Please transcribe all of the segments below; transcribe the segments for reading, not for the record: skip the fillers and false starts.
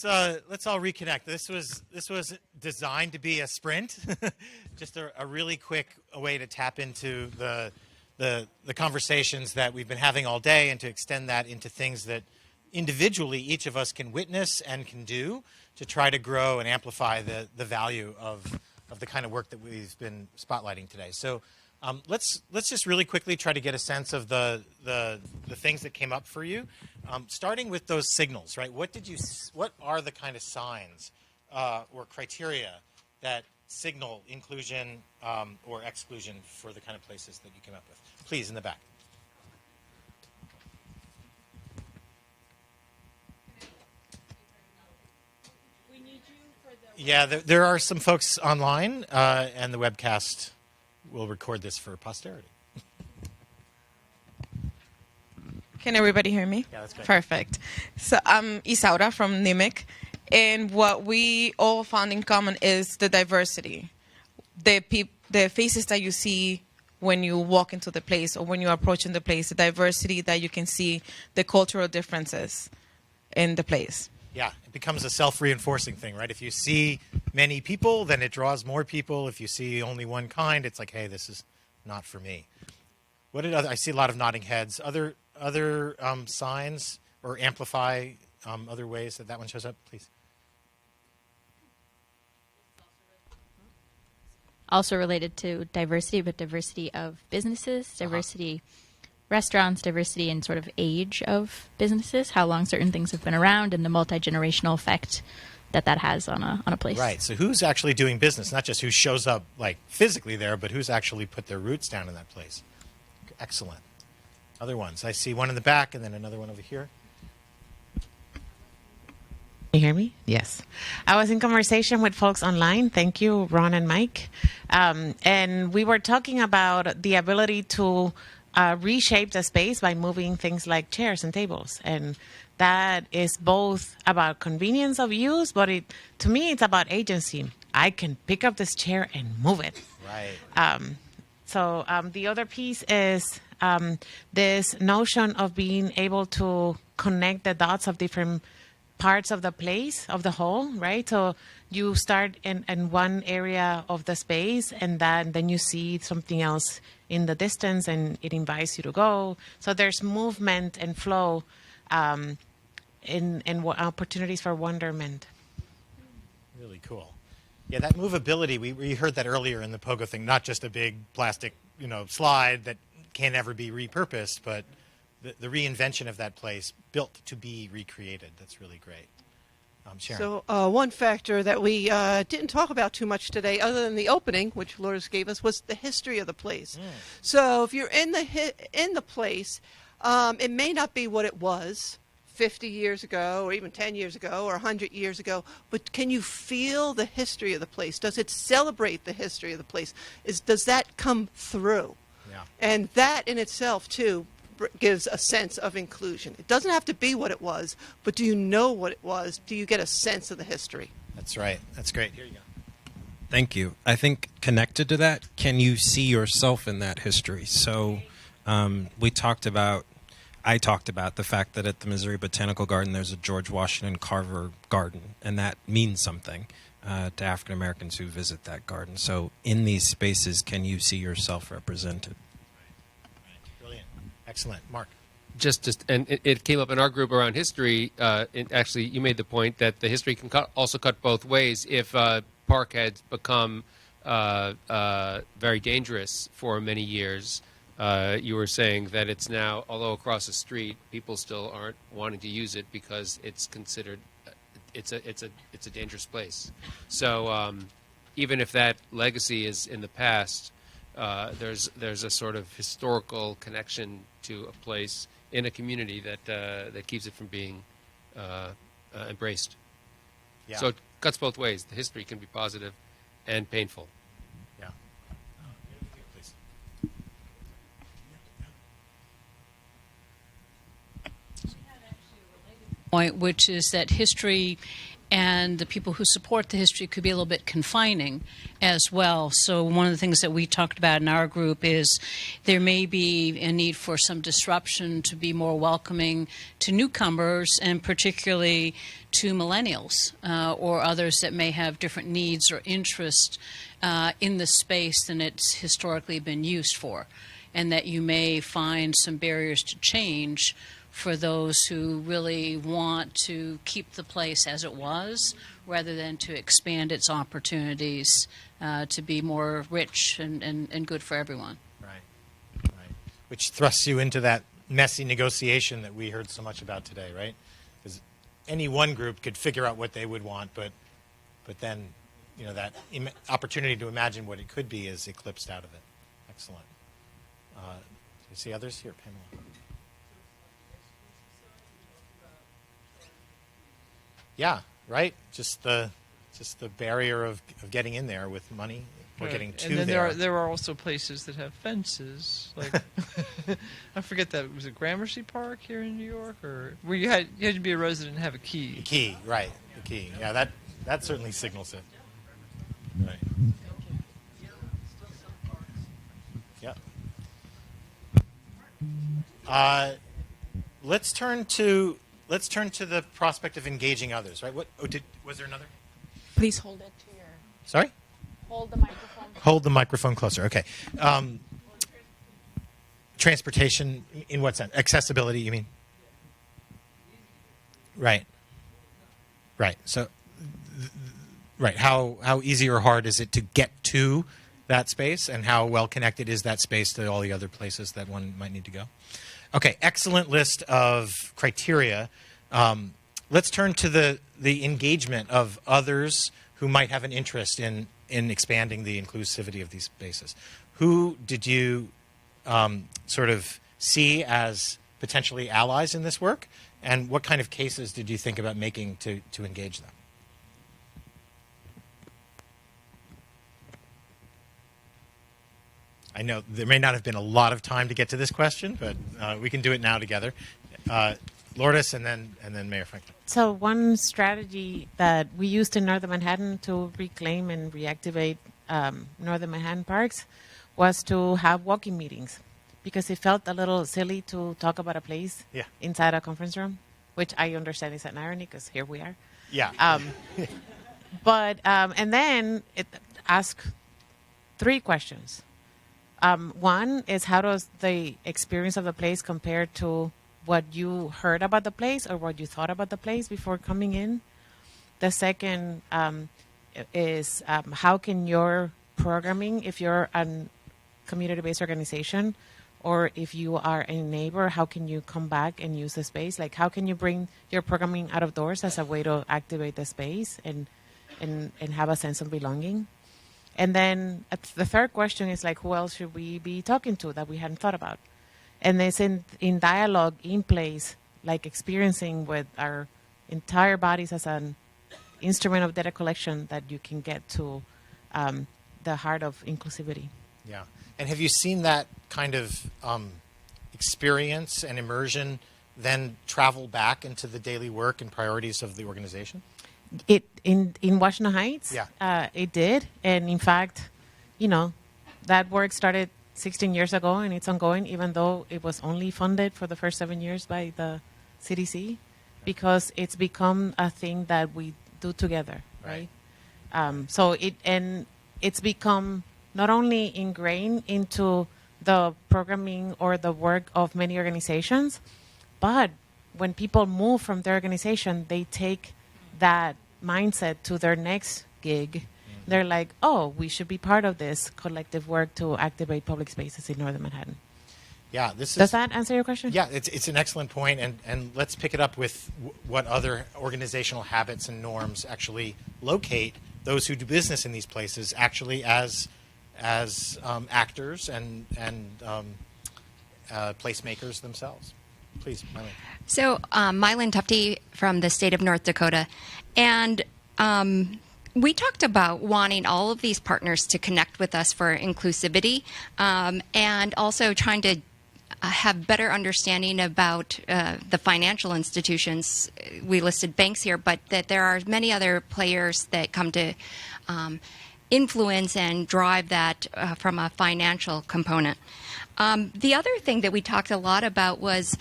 Let's all reconnect. This was designed to be a sprint, just a really quick way to tap into the conversations that we've been having all day, and to extend that into things that individually each of us can witness and can do to try to grow and amplify the value of the kind of work that we've been spotlighting today. So let's just really quickly try to get a sense of the things that came up for you, starting with those signals, right? What are the kind of signs or criteria that signal inclusion or exclusion for the kind of places that you came up with? Please, in the back. Yeah, there are some folks online, and the webcast will record this for posterity. Can everybody hear me? Yeah, that's great. Perfect. So I'm Isaura from NIMIC, and what we all found in common is the diversity. The faces that you see when you walk into the place or when you're approaching the place, the diversity that you can see, the cultural differences in the place. Yeah, it becomes a self-reinforcing thing, right? If you see many people, then it draws more people. If you see only one kind, it's like, hey, this is not for me. I see a lot of nodding heads. Other signs or amplify other ways that one shows up, please. Also related to diversity, but diversity of businesses, diversity restaurants, diversity in sort of age of businesses, how long certain things have been around, and the multi-generational effect that has on a place. Right. So who's actually doing business? Not just who shows up like physically there, but who's actually put their roots down in that place. Excellent. Other ones. I see one in the back and then another one over here. Can you hear me? Yes. I was in conversation with folks online. Thank you, Ron and Mike. And we were talking about the ability to reshape the space by moving things like chairs and tables. And that is both about convenience of use, but to me, it's about agency. I can pick up this chair and move it. Right. So the other piece is this notion of being able to connect the dots of different parts of the place, of the whole, right? So you start in one area of the space, and then you see something else in the distance, and it invites you to go. So there's movement and flow and opportunities for wonderment. Really cool. Yeah, that movability, we heard that earlier in the pogo thing, not just a big plastic, slide that can never be repurposed, but the reinvention of that place built to be recreated. That's really great. Sharon. So one factor that we didn't talk about too much today, other than the opening, which Lourdes gave us, was the history of the place. So if you're in the place, it may not be what it was 50 years ago, or even 10 years ago, or 100 years ago, but can you feel the history of the place? Does it celebrate the history of the place? Does that come through? Yeah. And that in itself, too, gives a sense of inclusion. It doesn't have to be what it was, but do you know what it was? Do you get a sense of the history? That's right. That's great. Here you go. Thank you. I think connected to that, can you see yourself in that history? So I talked about the fact that at the Missouri Botanical Garden there's a George Washington Carver garden, and that means something to African Americans who visit that garden. So in these spaces, can you see yourself represented? Brilliant. Excellent. Mark. And it came up in our group around history. Actually, you made the point that the history can also cut both ways. If park had become very dangerous for many years, you were saying that it's now, although across the street, people still aren't wanting to use it because it's considered it's a dangerous place. So even if that legacy is in the past, there's a sort of historical connection to a place in a community that keeps it from being embraced. Yeah. So it cuts both ways. The history can be positive and painful. Yeah. Please. Point, which is that history and the people who support the history could be a little bit confining as well. So one of the things that we talked about in our group is there may be a need for some disruption to be more welcoming to newcomers, and particularly to millennials or others that may have different needs or interests in the space than it's historically been used for, and that you may find some barriers to change for those who really want to keep the place as it was rather than to expand its opportunities to be more rich and good for everyone. Right. Which thrusts you into that messy negotiation that we heard so much about today, right? Because any one group could figure out what they would want, but then, that opportunity to imagine what it could be is eclipsed out of it. Excellent. Do you see others here, Pamela? Yeah, right. Just the barrier of getting in there with money or getting to and then there. there are also places that have fences, like I forget that, was it Gramercy Park here in New York, or where you had to be a resident and have a key. The key, right? The key. Yeah, that certainly signals it. Right. Yeah. Let's turn to the prospect of engaging others, right? Was there another? Please hold it to your... Sorry? Hold the microphone. Hold the microphone closer. Okay. Transportation, in what sense? Accessibility, you mean? Right. So, right. How easy or hard is it to get to that space, and how well connected is that space to all the other places that one might need to go? Okay, excellent list of criteria. Let's turn to the engagement of others who might have an interest in expanding the inclusivity of these spaces. Who did you sort of see as potentially allies in this work, and what kind of cases did you think about making to engage them? I know there may not have been a lot of time to get to this question, but we can do it now together. Lourdes and then Mayor Franklin. So one strategy that we used in Northern Manhattan to reclaim and reactivate Northern Manhattan parks was to have walking meetings, because it felt a little silly to talk about a place inside a conference room, which I understand is an irony because here we are. Yeah. And then ask 3 questions. One is, how does the experience of the place compare to what you heard about the place or what you thought about the place before coming in? The second is, how can your programming, if you're a community-based organization or if you are a neighbor, how can you come back and use the space? Like, how can you bring your programming out of doors as a way to activate the space and have a sense of belonging? And then the third question is, like, who else should we be talking to that we hadn't thought about? And it's in dialogue, in place, like experiencing with our entire bodies as an instrument of data collection, that you can get to the heart of inclusivity. Yeah. And have you seen that kind of experience and immersion then travel back into the daily work and priorities of the organization? It in Washington Heights, it did. And in fact, that work started 16 years ago, and it's ongoing, even though it was only funded for the first 7 years by the CDC, because it's become a thing that we do together, right? So it's become not only ingrained into the programming or the work of many organizations, but when people move from their organization, they take that mindset to their next gig. Mm-hmm. They're like, oh, we should be part of this collective work to activate public spaces in Northern Manhattan. Yeah, Does that answer your question? Yeah, it's an excellent point, and let's pick it up with what other organizational habits and norms actually locate those who do business in these places actually as actors and placemakers themselves. Please, Mylene. So, Mylene Tufte from the state of North Dakota, and we talked about wanting all of these partners to connect with us for inclusivity, and also trying to have better understanding about the financial institutions. We listed banks here, but that there are many other players that come to influence and drive that from a financial component. The other thing that we talked a lot about was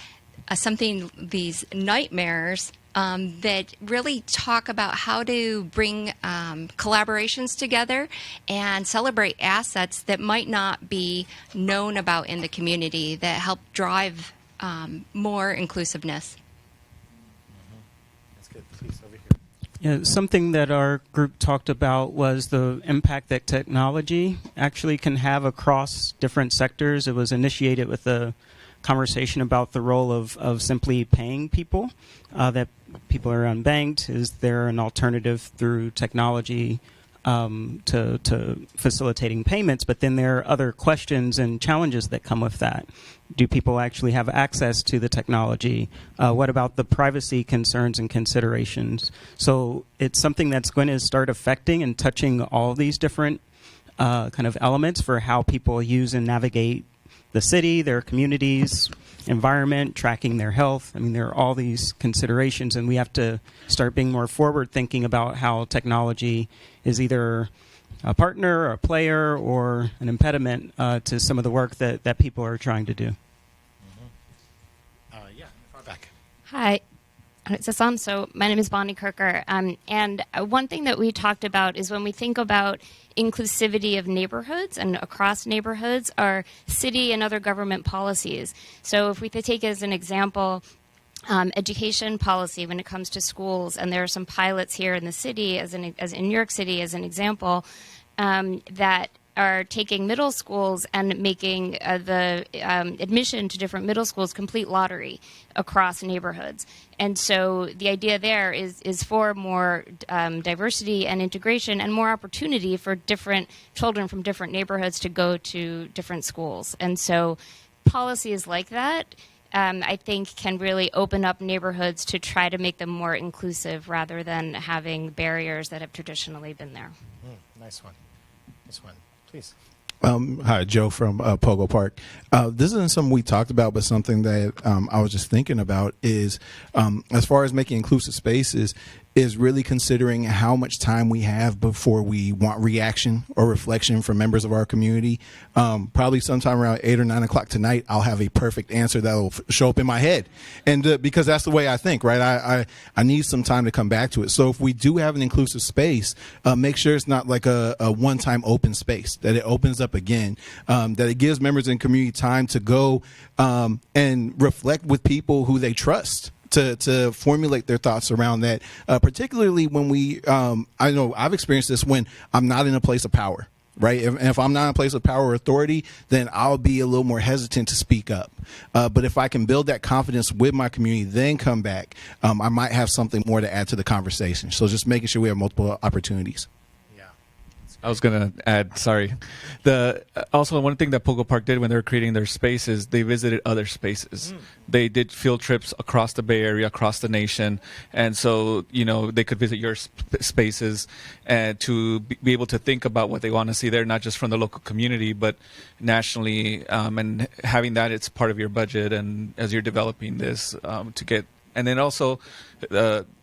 these nightmares that really talk about how to bring collaborations together and celebrate assets that might not be known about in the community that help drive more inclusiveness. That's good. Please, over here. Yeah, something that our group talked about was the impact that technology actually can have across different sectors. It was initiated with a conversation about the role of simply paying people, that people are unbanked. Is there an alternative through technology to facilitating payments? But then there are other questions and challenges that come with that. Do people actually have access to the technology? What about the privacy concerns and considerations? So it's something that's going to start affecting and touching all these different kind of elements for how people use and navigate the city, their communities, environment, tracking their health. I mean, there are all these considerations, and we have to start being more forward thinking about how technology is either a partner, or a player, or an impediment to some of the work that people are trying to do. Yeah, far back. Hi. Is this on? So my name is Bonnie Kirker. And one thing that we talked about is when we think about inclusivity of neighborhoods and across neighborhoods are city and other government policies. So if we take as an example education policy when it comes to schools, and there are some pilots here in the city, as in New York City as an example, that are taking middle schools and making the admission to different middle schools complete lottery across neighborhoods. And so the idea there is for more diversity and integration and more opportunity for different children from different neighborhoods to go to different schools. And so policies like that, I think, can really open up neighborhoods to try to make them more inclusive rather than having barriers that have traditionally been there. Nice one. Nice one. Please. Hi, Joe from Pogo Park. This isn't something we talked about, but something that I was just thinking about is, as far as making inclusive spaces, is really considering how much time we have before we want reaction or reflection from members of our community. Probably sometime around 8 or 9 o'clock tonight, I'll have a perfect answer that will show up in my head. And because that's the way I think, right? I need some time to come back to it. So if we do have an inclusive space, make sure it's not like a one-time open space, that it opens up again, that it gives members in community time to go and reflect with people who they trust. To formulate their thoughts around that, particularly when I know I've experienced this when I'm not in a place of power, right? If I'm not in a place of power or authority, then I'll be a little more hesitant to speak up. But if I can build that confidence with my community, then come back, I might have something more to add to the conversation. So just making sure we have multiple opportunities. I was going to add, sorry. Also, one thing that Pogo Park did when they were creating their spaces, they visited other spaces. They did field trips across the Bay Area, across the nation. And so, they could visit your spaces and to be able to think about what they want to see there, not just from the local community, but nationally. And having that, it's part of your budget. And as you're developing this to get, and then also,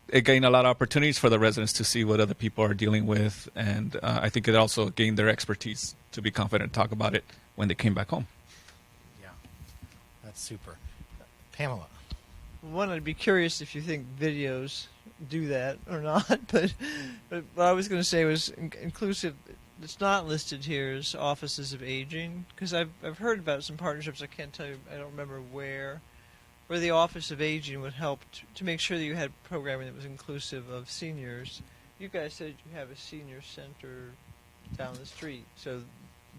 it gained a lot of opportunities for the residents to see what other people are dealing with, and I think it also gained their expertise to be confident to talk about it when they came back home. Yeah, that's super. Pamela. One, I'd be curious if you think videos do that or not, but what I was going to say was inclusive. It's not listed here as offices of aging, because I've heard about some partnerships. I can't tell you, I don't remember where the Office of Aging would help to make sure that you had programming that was inclusive of seniors. You guys said you have a senior center down the street, so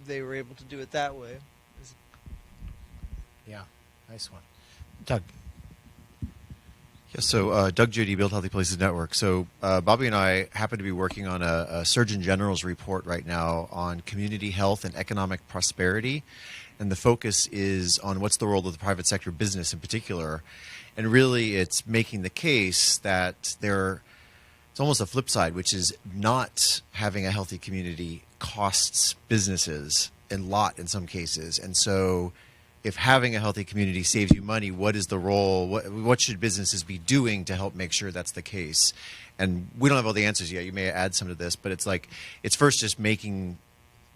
they were able to do it that way. Yeah, nice one. Doug. Yeah, so Doug Judy, Build Healthy Places Network. So Bobby and I happen to be working on a Surgeon General's report right now on community health and economic prosperity. And the focus is on what's the role of the private sector business in particular. And really it's making the case that it's almost a flip side, which is not having a healthy community costs businesses a lot in some cases. And so if having a healthy community saves you money, what is the role? What should businesses be doing to help make sure that's the case? And we don't have all the answers yet. You may add some to this, but it's like it's first just making.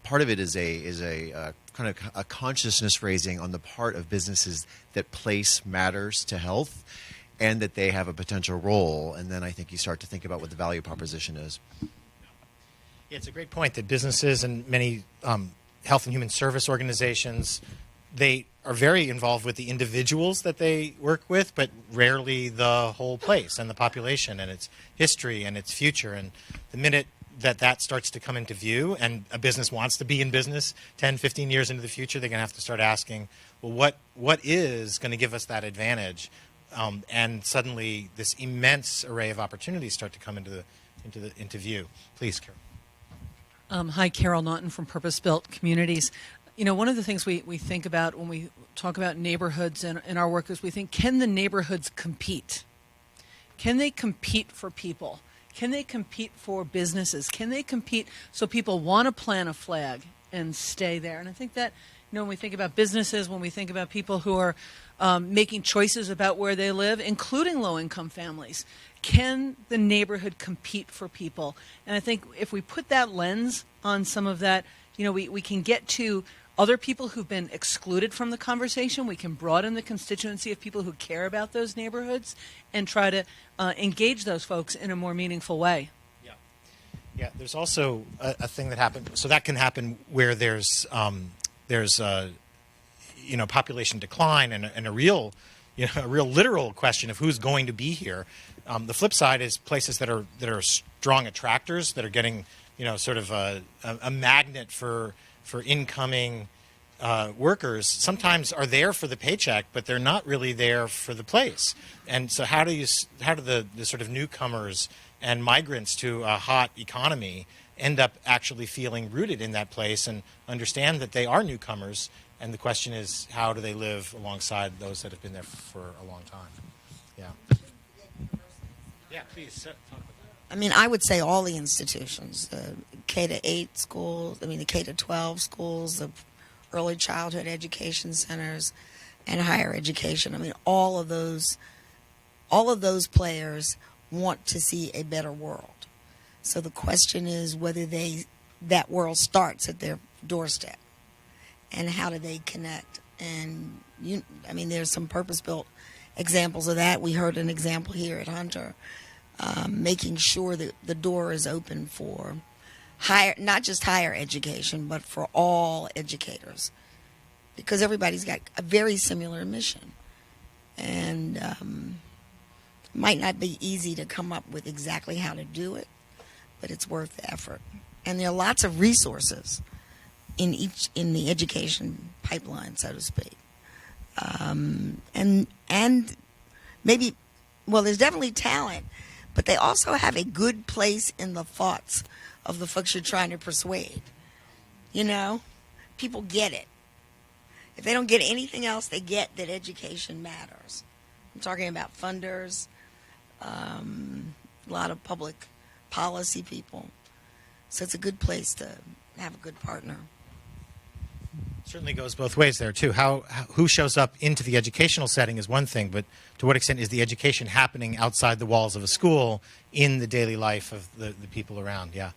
Part of it is a kind of a consciousness raising on the part of businesses that place matters to health, and that they have a potential role. And then I think you start to think about what the value proposition is. Yeah, it's a great point that businesses and many health and human service organizations, they are very involved with the individuals that they work with, but rarely the whole place and the population and its history and its future. And the minute that starts to come into view and a business wants to be in business 10, 15 years into the future, they're going to have to start asking, well, what is going to give us that advantage? And suddenly this immense array of opportunities start to come into view. Please, Carol. Hi, Carol Naughton from Purpose Built Communities. You know, one of the things we think about when we talk about neighborhoods in our work is we think, can the neighborhoods compete? Can they compete for people? Can they compete for businesses? Can they compete so people want to plant a flag and stay there? And I think that, you know, when we think about businesses, when we think about people who are making choices about where they live, including low-income families, can the neighborhood compete for people? And I think if we put that lens on some of that, you know, we can get to other people who've been excluded from the conversation. We can broaden the constituency of people who care about those neighborhoods and try to engage those folks in a more meaningful way. Yeah, there's also a thing that happens. So that can happen where there's population decline and a real literal question of who's going to be here. The flip side is places that are strong attractors that are getting sort of a magnet for incoming workers. Sometimes are there for the paycheck, but they're not really there for the place. And so how do the sort of newcomers and migrants to a hot economy end up actually feeling rooted in that place and understand that they are newcomers? And the question is, how do they live alongside those that have been there for a long time? Yeah. Yeah, please talk about that. I mean, I would say all the institutions, the K-8 schools, the K-12 schools, the early childhood education centers, and higher education. I mean, all of those players want to see a better world. So the question is whether that world starts at their doorstep, and how do they connect? And there's some purpose-built examples of that. We heard an example here at Hunter, making sure that the door is open for not just higher education, but for all educators, because everybody's got a very similar mission, and it might not be easy to come up with exactly how to do it, but it's worth the effort. And there are lots of resources in the education pipeline, so to speak. And maybe, well, there's definitely talent, but they also have a good place in the thoughts of the folks you're trying to persuade. People get it. If they don't get anything else, they get that education matters. I'm talking about funders, a lot of public policy people. So it's a good place to have a good partner. Certainly goes both ways there too. Who shows up into the educational setting is one thing, but to what extent is the education happening outside the walls of a school in the daily life of the people around? Yeah.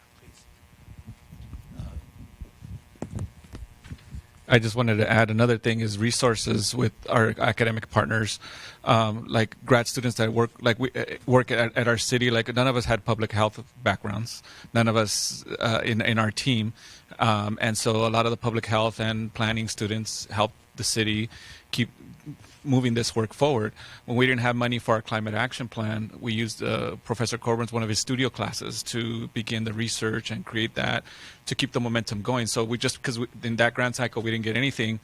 I just wanted to add another thing is resources with our academic partners, like grad students that work at our city. Like none of us had public health backgrounds, none of us in our team, and so a lot of the public health and planning students helped the city keep moving this work forward. When we didn't have money for our climate action plan, we used Professor Corbin's one of his studio classes to begin the research and create that to keep the momentum going. So because in that grant cycle we didn't get anything,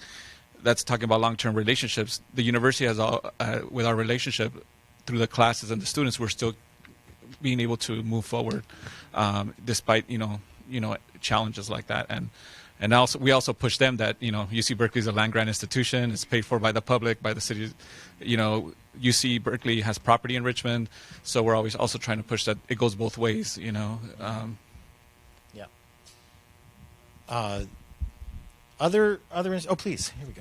that's talking about long-term relationships. The university has with our relationship through the classes and the students, we're still being able to move forward despite challenges like that. And also, we also push them that, UC Berkeley is a land-grant institution. It's paid for by the public, by the city. UC Berkeley has property in Richmond. So we're always also trying to push that it goes both ways, Yeah. Other, oh, please, here we go.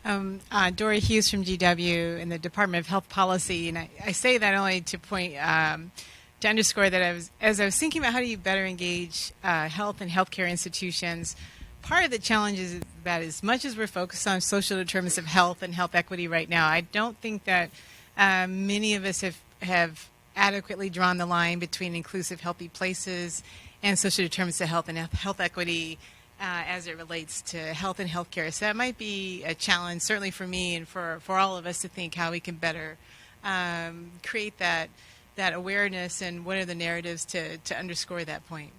Dory Hughes from GW in the Department of Health Policy, and I say that only to point to underscore that as I was thinking about how do you better engage health and healthcare institutions, part of the challenge is that as much as we're focused on social determinants of health and health equity right now, I don't think that many of us have adequately drawn the line between inclusive, healthy places and social determinants of health and health equity as it relates to health and healthcare. So that might be a challenge, certainly for me and for all of us, to think how we can better create that awareness and what are the narratives to underscore that point.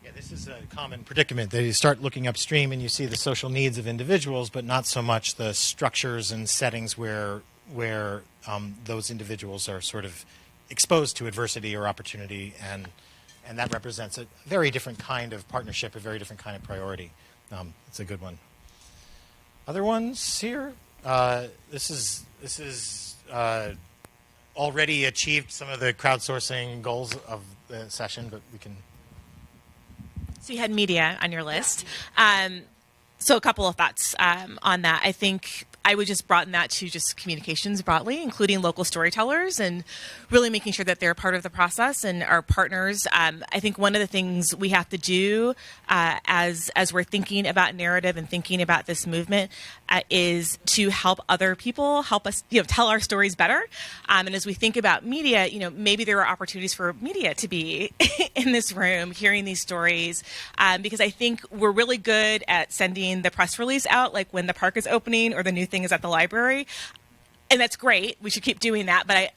Yeah, this is a common predicament that you start looking upstream and you see the social needs of individuals, but not so much the structures and settings where those individuals are sort of exposed to adversity or opportunity, and that represents a very different kind of partnership, a very different kind of priority. It's a good one. Other ones here? This is already achieved some of the crowdsourcing goals of the session, but we can. So you had media on your list. So a couple of thoughts on that. I think I would just broaden that to just communications broadly, including local storytellers, and really making sure that they're part of the process and are partners. I think one of the things we have to do as we're thinking about narrative and thinking about this movement is to help other people help us, tell our stories better. And as we think about media, maybe there are opportunities for media to be in this room, hearing these stories, because I think we're really good at sending the press release out, like when the park is opening or the new thing is at the library, and that's great. We should keep doing that. But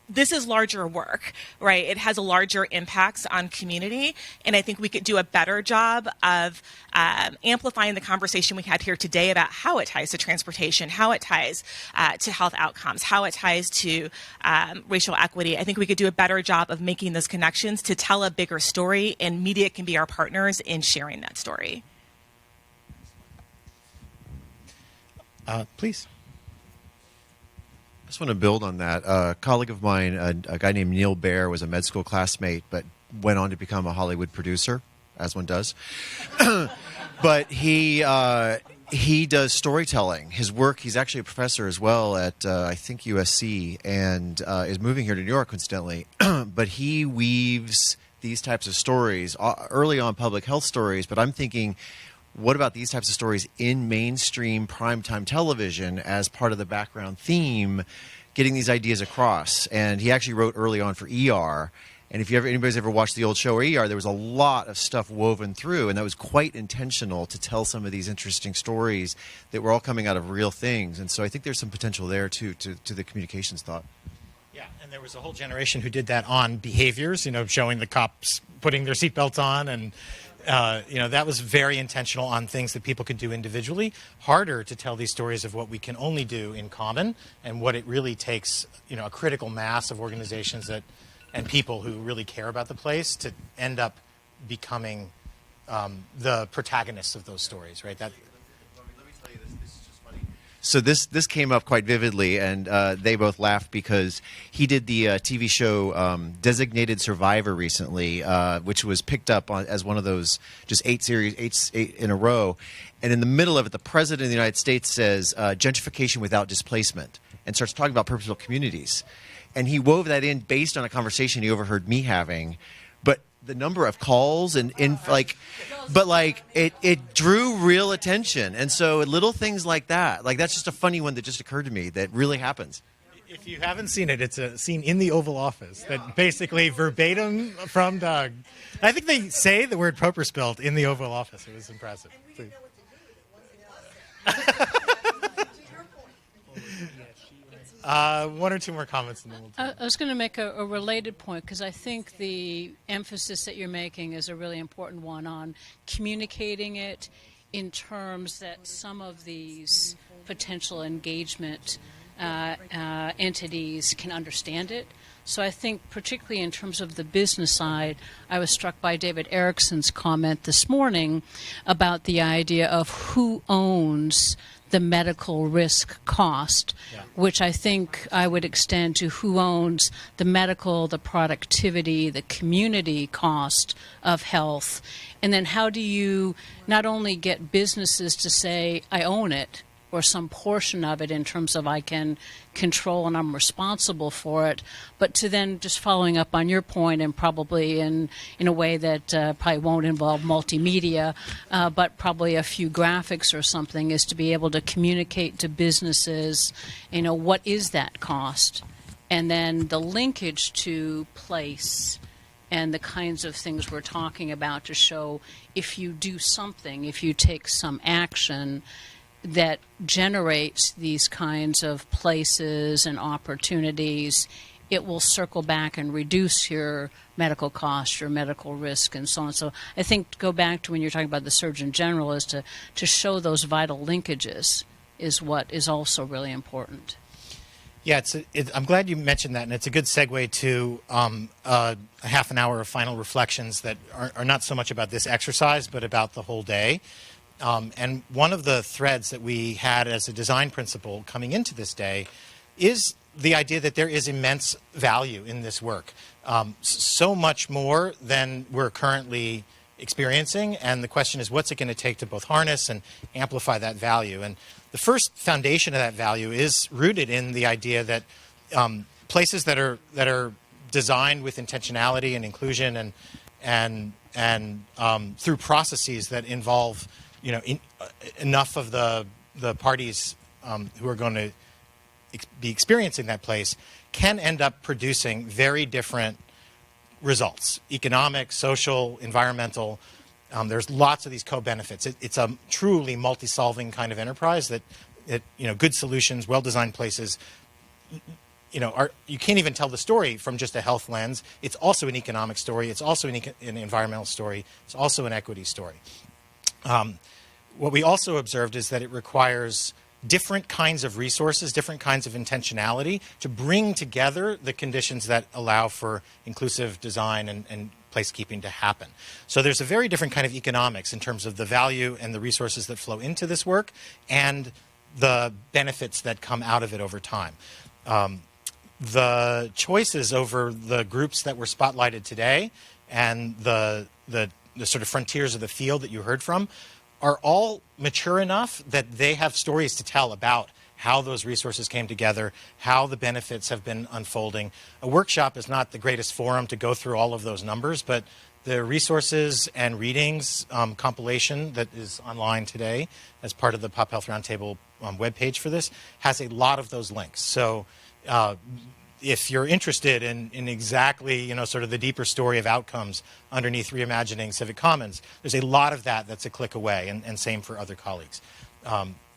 this is larger work, right? It has a larger impacts on community, and I think we could do a better job of amplifying the conversation we had here today about how it ties to transportation, how it ties to health outcomes, how it ties to racial equity. I think we could do a better job of making those connections to tell a bigger story, and media can be our partners in sharing that story. Please. I just want to build on that. A colleague of mine, a guy named Neil Baer, was a med school classmate, but went on to become a Hollywood producer, as one does. But he does storytelling. His work, he's actually a professor as well at, I think, USC, and is moving here to New York, coincidentally. But he weaves these types of stories, early on public health stories, but I'm thinking, what about these types of stories in mainstream primetime television as part of the background theme, getting these ideas across? And he actually wrote early on for ER. And if anybody's ever watched the old show or ER, there was a lot of stuff woven through, and that was quite intentional to tell some of these interesting stories that were all coming out of real things. And so I think there's some potential there, too, to the communications thought. Yeah, and there was a whole generation who did that on behaviors, showing the cops putting their seatbelts on, and that was very intentional on things that people could do individually. Harder to tell these stories of what we can only do in common, and what it really takes, a critical mass of organizations and people who really care about the place to end up becoming the protagonists of those stories, right? Let me tell you this is just funny. So this came up quite vividly, and they both laughed because he did the TV show Designated Survivor recently, which was picked up as one of those just eight in a row. And in the middle of it, the president of the United States says gentrification without displacement, and starts talking about purpose-built communities. And he wove that in based on a conversation he overheard me having. But the number of calls it drew real attention. And so little things like that, that's just a funny one that just occurred to me that really happens. If you haven't seen it, it's a scene in the Oval Office that basically verbatim from Doug. I think they say the word purpose-built in the Oval Office. It was impressive. Please. One or two more comments. And then we'll I was going to make a related point, because I think the emphasis that you're making is a really important one on communicating it in terms that some of these potential engagement entities can understand it. So I think, particularly in terms of the business side, I was struck by David Erickson's comment this morning about the idea of who owns the medical risk cost, which I think I would extend to who owns the medical, the productivity, the community cost of health. And then how do you not only get businesses to say, I own it, or some portion of it in terms of I can control and I'm responsible for it, but to then, just following up on your point, and probably in a way that probably won't involve multimedia, but probably a few graphics or something, is to be able to communicate to businesses, what is that cost? And then the linkage to place and the kinds of things we're talking about to show if you do something, if you take some action, that generates these kinds of places and opportunities, it will circle back and reduce your medical cost, your medical risk, and so on. So I think to go back to when you're talking about the Surgeon General, is to show those vital linkages is what is also really important. Yeah, I'm glad you mentioned that, and it's a good segue to a half an hour of final reflections that are not so much about this exercise, but about the whole day. And one of the threads that we had as a design principle coming into this day is the idea that there is immense value in this work. So much more than we're currently experiencing, and the question is, what's it going to take to both harness and amplify that value? And the first foundation of that value is rooted in the idea that places that are designed with intentionality and inclusion and through processes that involve enough of the parties who are going to be experiencing that place can end up producing very different results: economic, social, environmental. There's lots of these co-benefits. It's a truly multi-solving kind of enterprise that good solutions, well-designed places, you can't even tell the story from just a health lens. It's also an economic story. It's also an environmental story. It's also an equity story. What we also observed is that it requires different kinds of resources, different kinds of intentionality to bring together the conditions that allow for inclusive design and placekeeping to happen. So there's a very different kind of economics in terms of the value and the resources that flow into this work and the benefits that come out of it over time. The choices over the groups that were spotlighted today and the sort of frontiers of the field that you heard from are all mature enough that they have stories to tell about how those resources came together, how the benefits have been unfolding. A workshop is not the greatest forum to go through all of those numbers, but the resources and readings compilation that is online today as part of the Pop Health Roundtable webpage for this has a lot of those links. So if you're interested in exactly, sort of the deeper story of outcomes underneath reimagining civic commons, there's a lot of that's a click away, and same for other colleagues.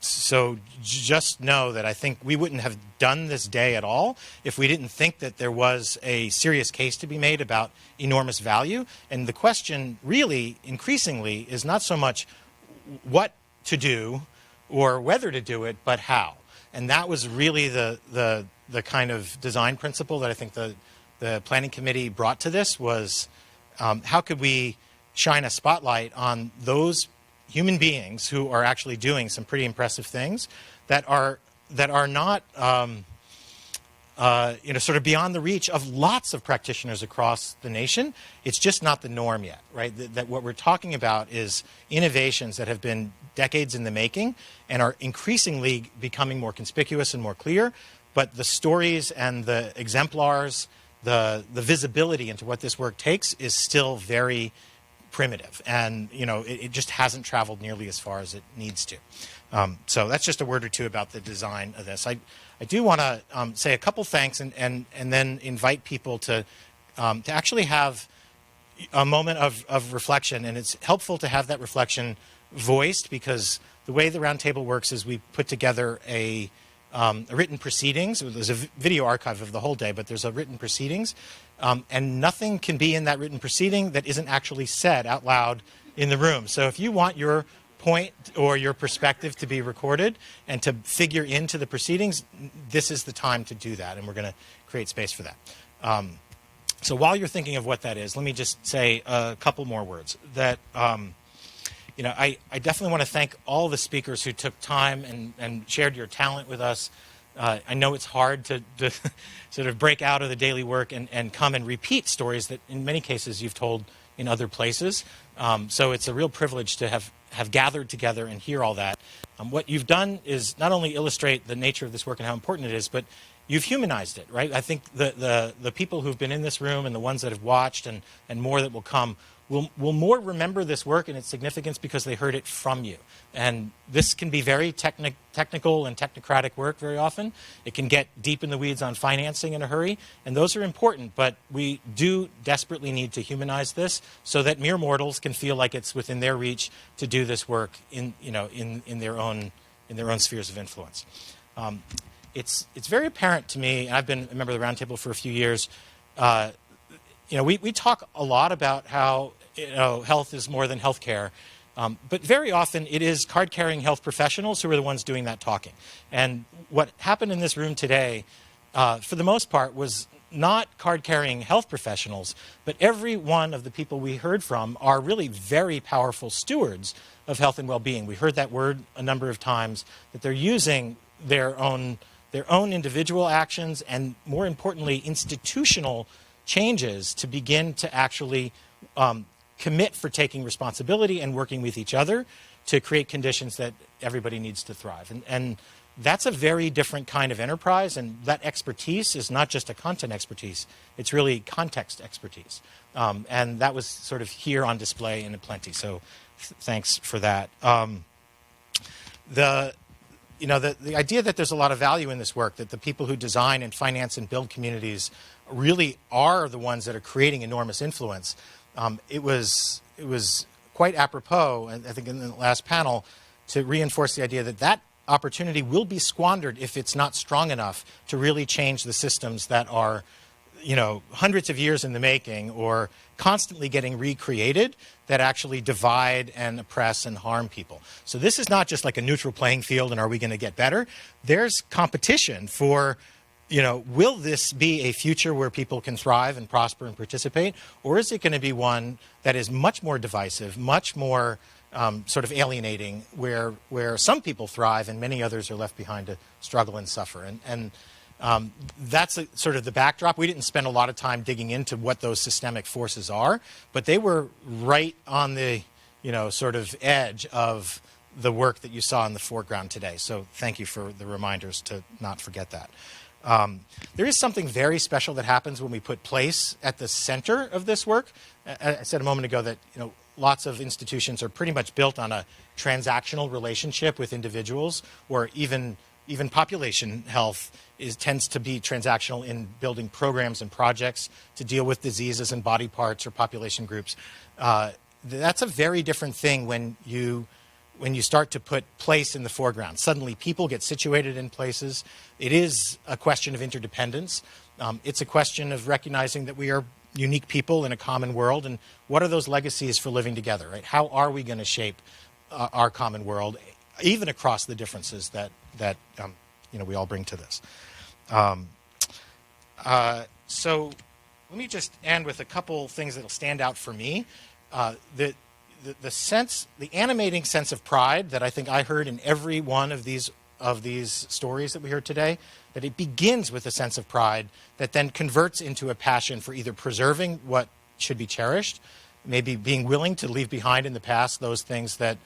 So just know that I think we wouldn't have done this day at all if we didn't think that there was a serious case to be made about enormous value. And the question really, increasingly, is not so much what to do or whether to do it, but how. And that was really the kind of design principle that I think the planning committee brought to this was how could we shine a spotlight on those human beings who are actually doing some pretty impressive things that are not sort of beyond the reach of lots of practitioners across the nation. It's just not the norm yet, right? That what we're talking about is innovations that have been decades in the making and are increasingly becoming more conspicuous and more clear. But the stories and the exemplars, the visibility into what this work takes is still very primitive. And, it just hasn't traveled nearly as far as it needs to. So that's just a word or two about the design of this. I do want to say a couple thanks and then invite people to actually have a moment of reflection. And it's helpful to have that reflection voiced because the way the roundtable works is we put together a written proceedings. There's a video archive of the whole day, but there's a written proceedings. And nothing can be in that written proceeding that isn't actually said out loud in the room. So if you want your point or your perspective to be recorded and to figure into the proceedings, this is the time to do that, and we're going to create space for that. So while you're thinking of what that is, let me just say a couple more words. That I definitely want to thank all the speakers who took time and shared your talent with us. I know it's hard to sort of break out of the daily work and come and repeat stories that in many cases you've told in other places. So it's a real privilege to have gathered together and hear all that. What you've done is not only illustrate the nature of this work and how important it is, but you've humanized it, right? I think the people who've been in this room and the ones that have watched and more that will come will more remember this work and its significance because they heard it from you. And this can be very technical and technocratic work very often. It can get deep in the weeds on financing in a hurry, and those are important, but we do desperately need to humanize this so that mere mortals can feel like it's within their reach to do this work in their own spheres of influence. It's very apparent to me, and I've been a member of the Roundtable for a few years. We talk a lot about how health is more than healthcare, but very often it is card-carrying health professionals who are the ones doing that talking. And what happened in this room today, for the most part, was not card-carrying health professionals, but every one of the people we heard from are really very powerful stewards of health and well-being. We heard that word a number of times, that they're using their own individual actions and, more importantly, institutional changes to begin to actually commit for taking responsibility and working with each other to create conditions that everybody needs to thrive. And that's a very different kind of enterprise, and that expertise is not just a content expertise, it's really context expertise. And that was sort of here on display in plenty, so thanks for that. The idea that there's a lot of value in this work, that the people who design and finance and build communities really are the ones that are creating enormous influence. It was quite apropos, I think in the last panel, to reinforce the idea that opportunity will be squandered if it's not strong enough to really change the systems that are hundreds of years in the making or constantly getting recreated that actually divide and oppress and harm people. So this is not just like a neutral playing field and are we going to get better? There's competition for, will this be a future where people can thrive and prosper and participate? Or is it going to be one that is much more divisive, much more sort of alienating, where some people thrive and many others are left behind to struggle and suffer? And that's sort of the backdrop. We didn't spend a lot of time digging into what those systemic forces are, but they were right on the, sort of edge of the work that you saw in the foreground today. So thank you for the reminders to not forget that. There is something very special that happens when we put place at the center of this work. I said a moment ago that, lots of institutions are pretty much built on a transactional relationship with individuals, or even population health tends to be transactional in building programs and projects to deal with diseases and body parts or population groups. That's a very different thing when you start to put place in the foreground. Suddenly people get situated in places. It is a question of interdependence. It's a question of recognizing that we are unique people in a common world, and what are those legacies for living together, right? How are we going to shape our common world, even across the differences that we all bring to this? So let me just end with a couple things that will stand out for me. The animating sense of pride that I think I heard in every one of these stories that we heard today, that it begins with a sense of pride that then converts into a passion for either preserving what should be cherished, maybe being willing to leave behind in the past those things that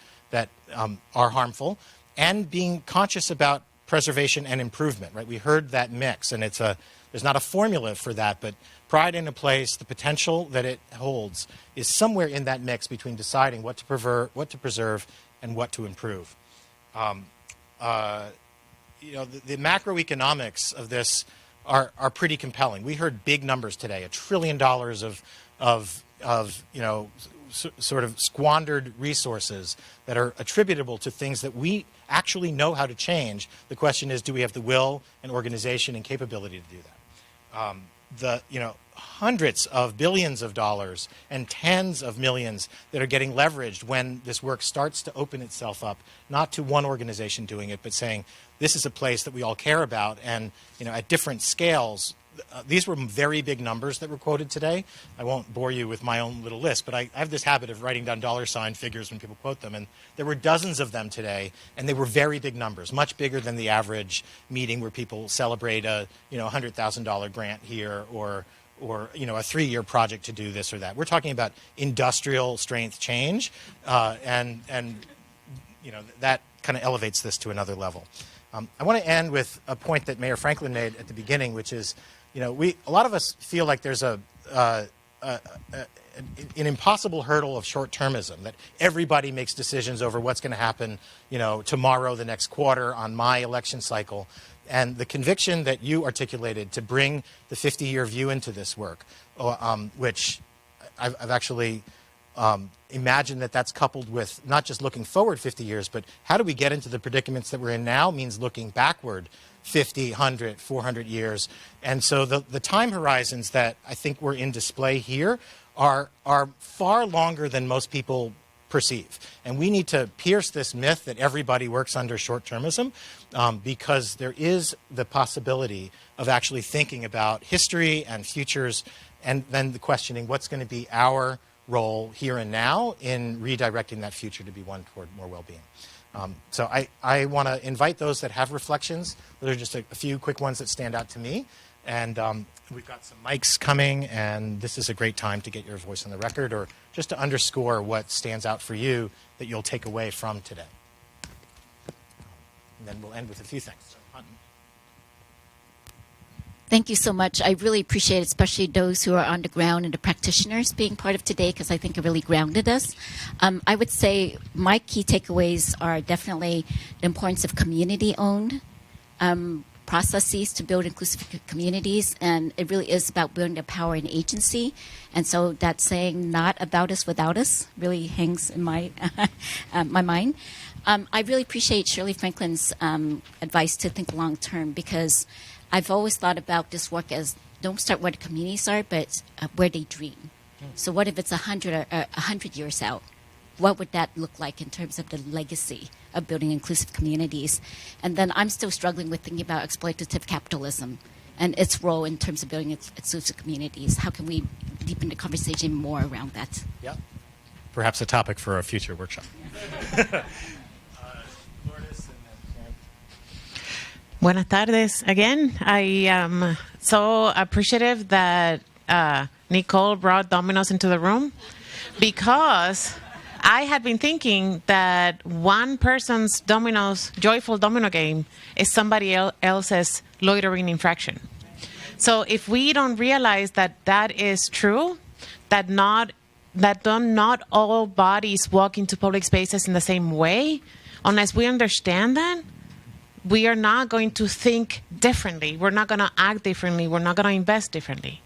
are harmful, and being conscious about preservation and improvement, right? We heard that mix, and there's not a formula for that, but pride in a place, the potential that it holds, is somewhere in that mix between deciding what to preserve, and what to improve. The macroeconomics of this are pretty compelling. We heard big numbers today: $1 trillion of sort of squandered resources that are attributable to things that we actually know how to change. The question is, do we have the will and organization and capability to do that? Hundreds of billions of dollars and tens of millions that are getting leveraged when this work starts to open itself up, not to one organization doing it, but saying this is a place that we all care about, and at different scales, these were very big numbers that were quoted today. I won't bore you with my own little list, but I have this habit of writing down dollar sign figures when people quote them, and there were dozens of them today, and they were very big numbers, much bigger than the average meeting where people celebrate a $100,000 grant here or a 3-year project to do this or that. We're talking about industrial strength change, and that kind of elevates this to another level. I want to end with a point that Mayor Franklin made at the beginning, which is, a lot of us feel like there's an impossible hurdle of short-termism, that everybody makes decisions over what's going to happen, tomorrow, the next quarter, on my election cycle. And the conviction that you articulated to bring the 50-year view into this work, which I've actually imagine that's coupled with not just looking forward 50 years, but how do we get into the predicaments that we're in now means looking backward 50, 100, 400 years. And so the time horizons that I think were in display here are far longer than most people perceive. And we need to pierce this myth that everybody works under short-termism, because there is the possibility of actually thinking about history and futures, and then the questioning what's going to be our role here and now in redirecting that future to be one toward more well-being. So I want to invite those that have reflections. Those are just a few quick ones that stand out to me. And we've got some mics coming, and this is a great time to get your voice on the record or just to underscore what stands out for you that you'll take away from today. And then we'll end with a few things. So, Hunton. Thank you so much. I really appreciate it, especially those who are on the ground and the practitioners being part of today, because I think it really grounded us. I would say my key takeaways are definitely the importance of community-owned processes to build inclusive communities, and it really is about building the power and agency. And so that saying, not about us without us, really hangs in my my mind. I really appreciate Shirley Franklin's advice to think long-term, because I've always thought about this work as don't start where the communities are, but where they dream. So what if it's 100 years out? What would that look like in terms of the legacy of building inclusive communities? And then I'm still struggling with thinking about exploitative capitalism and its role in terms of building inclusive communities. How can we deepen the conversation more around that? Yeah. Perhaps a topic for a future workshop. Buenas tardes again. I am so appreciative that Nicole brought Domino's into the room, because I had been thinking that one person's joyful domino game is somebody else's loitering infraction. So if we don't realize that that is true, that not all bodies walk into public spaces in the same way, unless we understand that, we are not going to think differently. We're not going to act differently. We're not going to invest differently.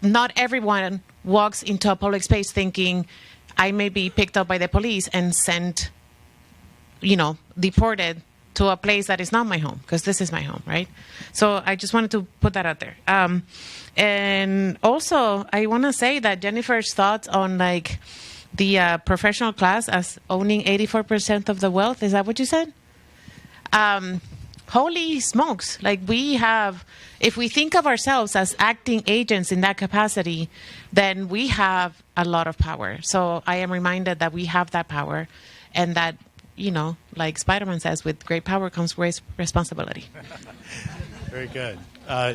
Not everyone walks into a public space thinking, I may be picked up by the police and sent, deported to a place that is not my home, because this is my home, right? So I just wanted to put that out there. And also, I want to say that Jennifer's thoughts on the professional class as owning 84% of the wealth, is that what you said? Holy smokes. If we think of ourselves as acting agents in that capacity, then we have a lot of power. So I am reminded that we have that power, and that, like Spider-Man says, with great power comes great responsibility. Very good.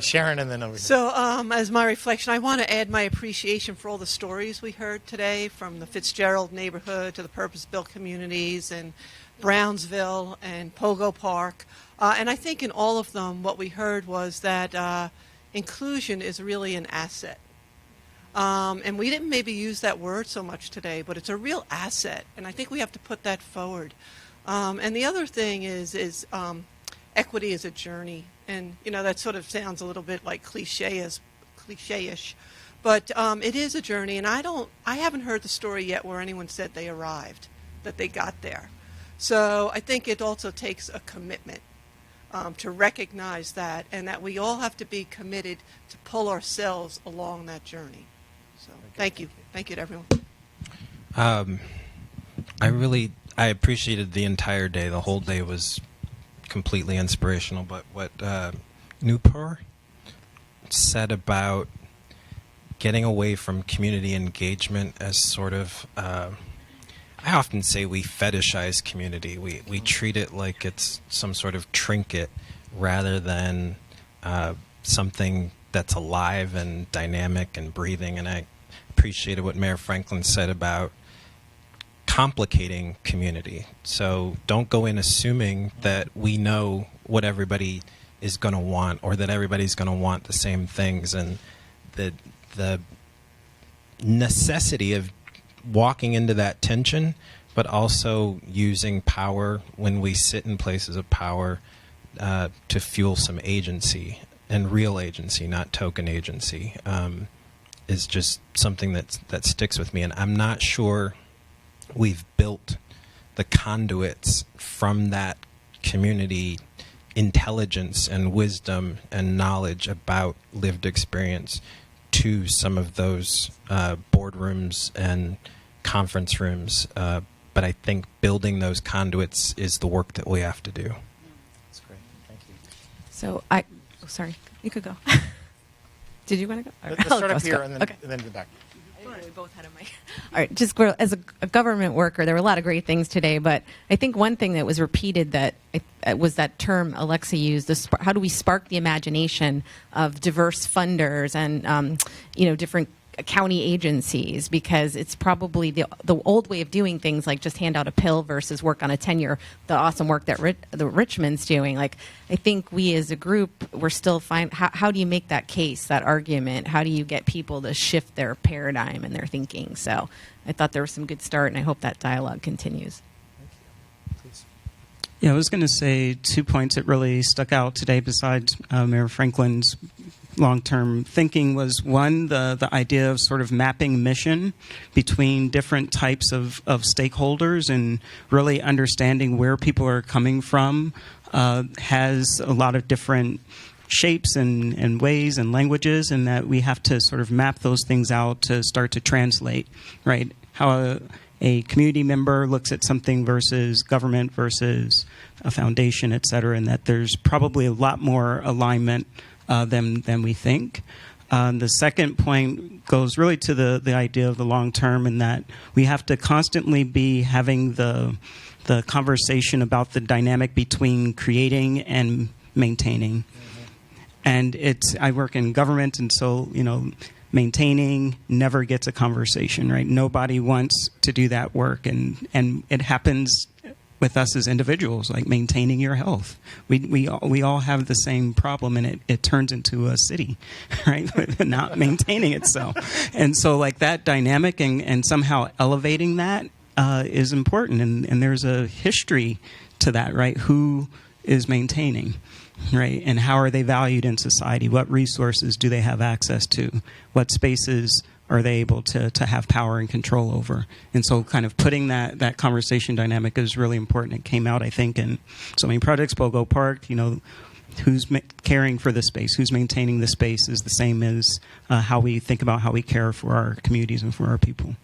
Sharon, and then over here. So as my reflection, I want to add my appreciation for all the stories we heard today, from the Fitzgerald neighborhood to the purpose-built communities and Brownsville and Pogo Park. And I think in all of them, what we heard was that inclusion is really an asset. And we didn't maybe use that word so much today, but it's a real asset. And I think we have to put that forward. And the other thing is equity is a journey. And, that sort of sounds a little bit like cliche-ish. But it is a journey. And I haven't heard the story yet where anyone said they arrived, that they got there. So I think it also takes a commitment to recognize that, and that we all have to be committed to pull ourselves along that journey. So thank you. Thank you to everyone. I appreciated the entire day. The whole day was completely inspirational. But what Nupur, said about getting away from community engagement as sort of, I often say we fetishize community. We treat it like it's some sort of trinket rather than something that's alive and dynamic and breathing. And I appreciated what Mayor Franklin said about complicating community. So don't go in assuming that we know what everybody is going to want or that everybody's going to want the same things. And the necessity of walking into that tension, but also using power when we sit in places of power to fuel some agency, and real agency, not token agency, is just something that sticks with me. And I'm not sure we've built the conduits from that community intelligence and wisdom and knowledge about lived experience to some of those boardrooms and conference rooms. But I think building those conduits is the work that we have to do. That's great. Thank you. So sorry, you could go. Did you want to go? All right. Let's start I'll up go. here and then, Okay. and then to the back. We both had a mic. All right, just as a government worker, there were a lot of great things today, but I think one thing that was repeated that was that term Alexa used: how do we spark the imagination of diverse funders and different county agencies? Because it's probably the old way of doing things, like just hand out a pill versus work on a tenure. The awesome work that the Richmond's doing. Like, I think we as a group, we're still how do you make that case, that argument? How do you get people to shift their paradigm and their thinking? So I thought there was some good start, and I hope that dialogue continues. Yeah, I was going to say 2 points that really stuck out today besides Mayor Franklin's long-term thinking was, one, the idea of sort of mapping mission between different types of stakeholders and really understanding where people are coming from has a lot of different shapes and ways and languages, and that we have to sort of map those things out to start to translate, right? How a community member looks at something versus government versus a foundation, et cetera, and that there's probably a lot more alignment than we think. The second point goes really to the idea of the long term, and that we have to constantly be having the conversation about the dynamic between creating and maintaining. And I work in government, and so maintaining never gets a conversation, right? Nobody wants to do that work, and it happens with us as individuals, like maintaining your health. We all have the same problem, and it turns into a city, right? Not maintaining itself. And so like that dynamic and somehow elevating that is important. And there's a history to that, right? Who is maintaining, right? And how are they valued in society? What resources do they have access to? What spaces are they able to have power and control over? And so kind of putting that conversation dynamic is really important. It came out, I think, in so many projects. Pogo Park, who's caring for the space, who's maintaining the space is the same as how we think about how we care for our communities and for our people.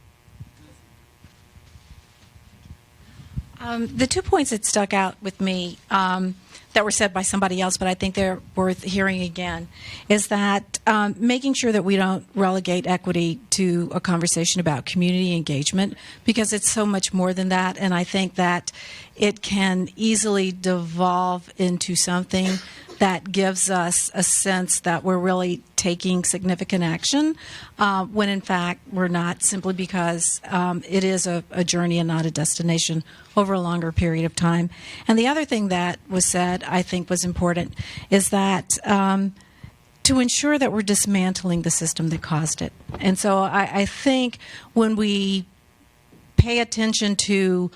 The 2 points that stuck out with me that were said by somebody else, but I think they're worth hearing again, is that making sure that we don't relegate equity to a conversation about community engagement, because it's so much more than that. And I think that it can easily devolve into something that gives us a sense that we're really taking significant action, when in fact we're not, simply because it is a journey and not a destination over a longer period of time. And the other thing that was said, I think was important, is that to ensure that we're dismantling the system that caused it. And so I think when we pay attention to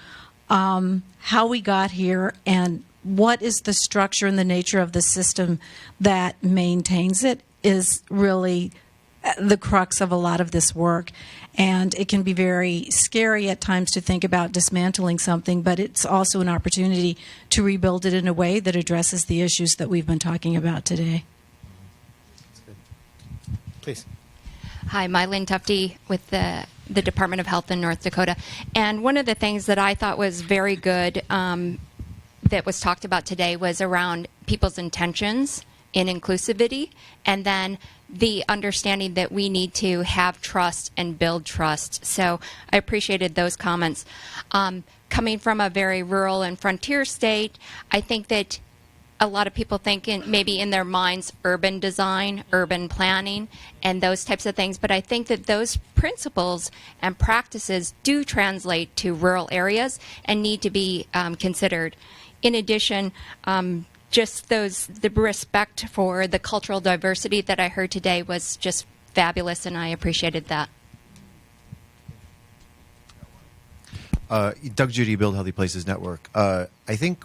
how we got here and what is the structure and the nature of the system that maintains it is really the crux of a lot of this work. And it can be very scary at times to think about dismantling something, but it's also an opportunity to rebuild it in a way that addresses the issues that we've been talking about today. Please. Hi, Mylene Tufte with the Department of Health in North Dakota. And one of the things that I thought was very good that was talked about today was around people's intentions in inclusivity, and then the understanding that we need to have trust and build trust. So I appreciated those comments. Coming from a very rural and frontier state, I think that a lot of people think maybe in their minds urban design, urban planning, and those types of things. But I think that those principles and practices do translate to rural areas and need to be considered. In addition, just the respect for the cultural diversity that I heard today was just fabulous, and I appreciated that. Doug Judy, Build Healthy Places Network. I think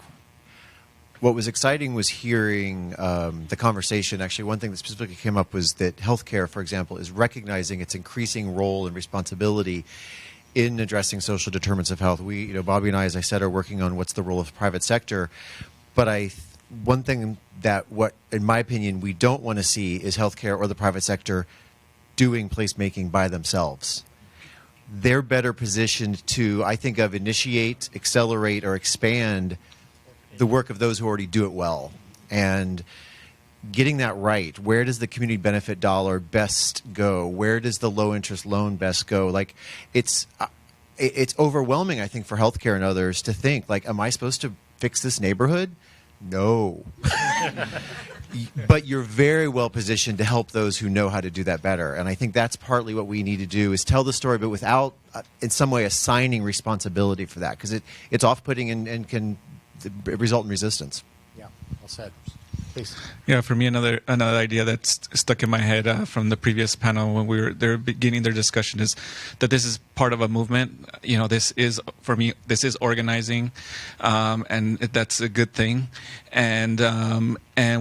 what was exciting was hearing the conversation. Actually, one thing that specifically came up was that healthcare, for example, is recognizing its increasing role and responsibility in addressing social determinants of health. We, Bobby and I, as I said, are working on what's the role of the private sector. But one thing that, in my opinion, we don't want to see is healthcare or the private sector doing placemaking by themselves. They're better positioned to, I think, initiate, accelerate, or expand the work of those who already do it well. And getting that right, where does the community benefit dollar best go? Where does the low interest loan best go? Like, it's overwhelming, I think, for healthcare and others to think, like, am I supposed to fix this neighborhood? No. But you're very well positioned to help those who know how to do that better. And I think that's partly what we need to do, is tell the story, but without, in some way, assigning responsibility for that, because it's off-putting and can result in resistance. Yeah, well said. Please. Yeah, for me, another idea that's stuck in my head from the previous panel when they were beginning their discussion is that this is part of a movement. This is, for me, this is organizing, and that's a good thing. And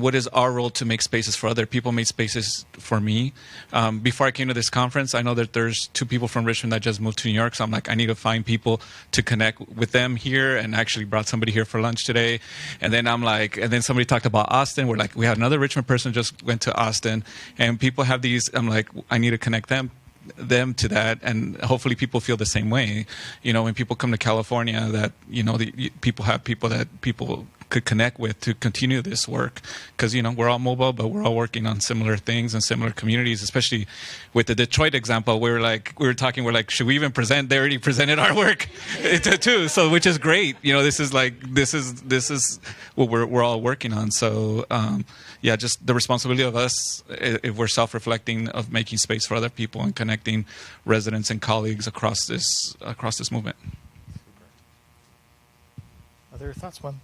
what is our role to make spaces for other people? Make spaces for me. Before I came to this conference, I know that there's 2 people from Richmond that just moved to New York, so I'm like, I need to find people to connect with them here, and actually brought somebody here for lunch today. And then then somebody talked about Austin. We're like, we had another Richmond person just went to Austin, and people have these. I'm like, I need to connect them to that, and hopefully people feel the same way. When people come to California, that people have people that people could connect with to continue this work, because we're all mobile, but we're all working on similar things and similar communities. What with the Detroit example, we're like, should we even present? They already presented our work too, so which is great. This is what we're all working on. So just the responsibility of us, if we're self-reflecting, of making space for other people and connecting residents and colleagues across this movement. Other thoughts, one?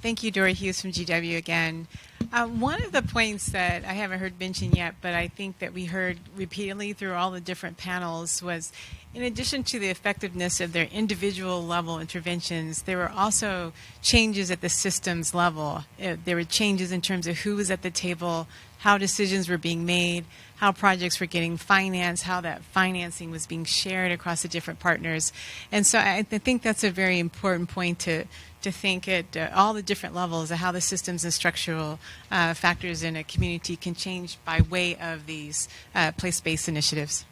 Thank you, Dora Hughes from GW again. One of the points that I haven't heard mentioned yet, but I think that we heard repeatedly through all the different panels, was in addition to the effectiveness of their individual level interventions, there were also changes at the systems level. There were changes in terms of who was at the table, how decisions were being made, how projects were getting financed, how that financing was being shared across the different partners. And so I think that's a very important point to think at all the different levels of how the systems and structural factors in a community can change by way of these place-based initiatives.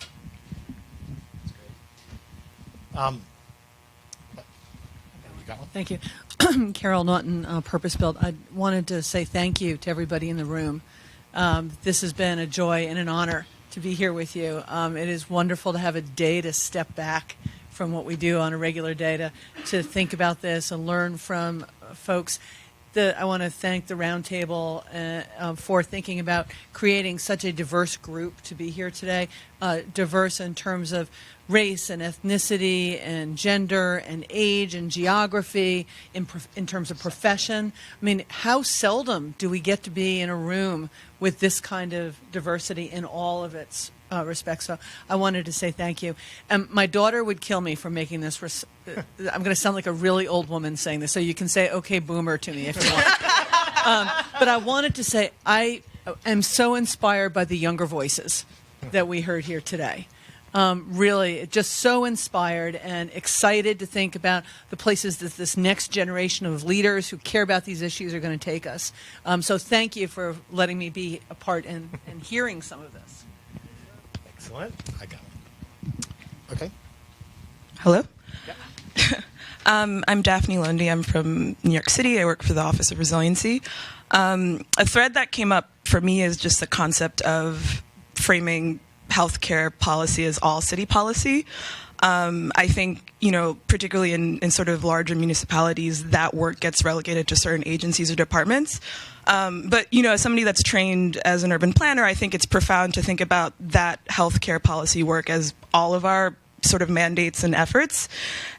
Thank you. Carol Naughton, Purpose Built. I wanted to say thank you to everybody in the room. This has been a joy and an honor to be here with you. It is wonderful to have a day to step back from what we do on a regular day to think about this and learn from folks. I want to thank the Roundtable for thinking about creating such a diverse group to be here today, diverse in terms of race and ethnicity and gender and age and geography, in terms of profession. I mean, how seldom do we get to be in a room with this kind of diversity in all of its respects? So I wanted to say thank you. And my daughter would kill me for making this. I'm going to sound like a really old woman saying this, so you can say "Okay, boomer" to me if you want. But I wanted to say I am so inspired by the younger voices that we heard here today. Really, just so inspired and excited to think about the places that this next generation of leaders who care about these issues are going to take us. So thank you for letting me be a part and hearing some of this. Excellent. I got it. Okay. Hello. Yeah. I'm Daphne Lundy. I'm from New York City. I work for the Office of Resiliency. A thread that came up for me is just the concept of framing healthcare policy as all city policy. I think, particularly in sort of larger municipalities, that work gets relegated to certain agencies or departments. But, as somebody that's trained as an urban planner, I think it's profound to think about that healthcare policy work as all of our sort of mandates and efforts.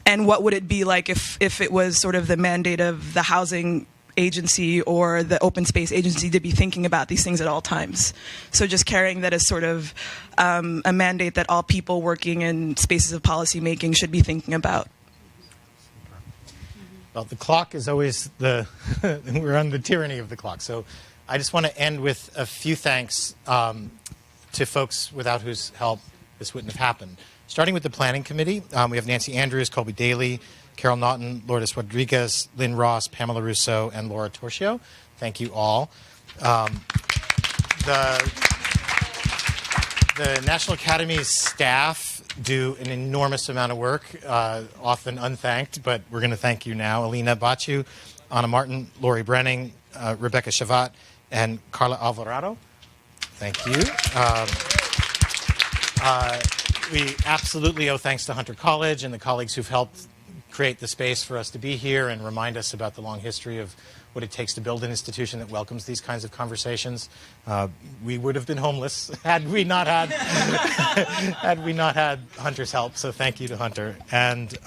And what would it be like if it was sort of the mandate of the housing agency or the open space agency to be thinking about these things at all times. So just carrying that as sort of a mandate that all people working in spaces of policy making should be thinking about. Well, the clock is always we're on the tyranny of the clock. So I just want to end with a few thanks to folks without whose help this wouldn't have happened. Starting with the Planning Committee, we have Nancy Andrews, Colby Daly, Carol Naughton, Lourdes Rodriguez, Lynn Ross, Pamela Russo, and Laura Torchio. Thank you all. The National Academies staff do an enormous amount of work, often unthanked, but we're going to thank you now. Alina Bachu, Anna Martin, Lori Brenning, Rebecca Shavat, and Carla Alvarado. Thank you. We absolutely owe thanks to Hunter College and the colleagues who've helped create the space for us to be here and remind us about the long history of what it takes to build an institution that welcomes these kinds of conversations. We would have been homeless had we not had Hunter's help. So thank you to Hunter. And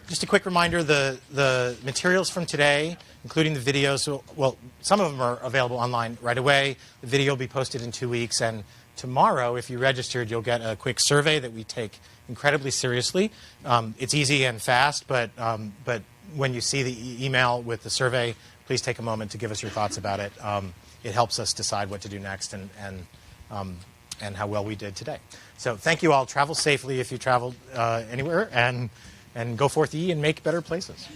just a quick reminder: the materials from today, including the videos, well, some of them are available online right away. The video will be posted in 2 weeks, and tomorrow, if you registered, you'll get a quick survey that we take incredibly seriously. It's easy and fast, but when you see the email with the survey, please take a moment to give us your thoughts about it. It helps us decide what to do next and how well we did today. So thank you all. Travel safely if you traveled anywhere, and go forth ye and make better places.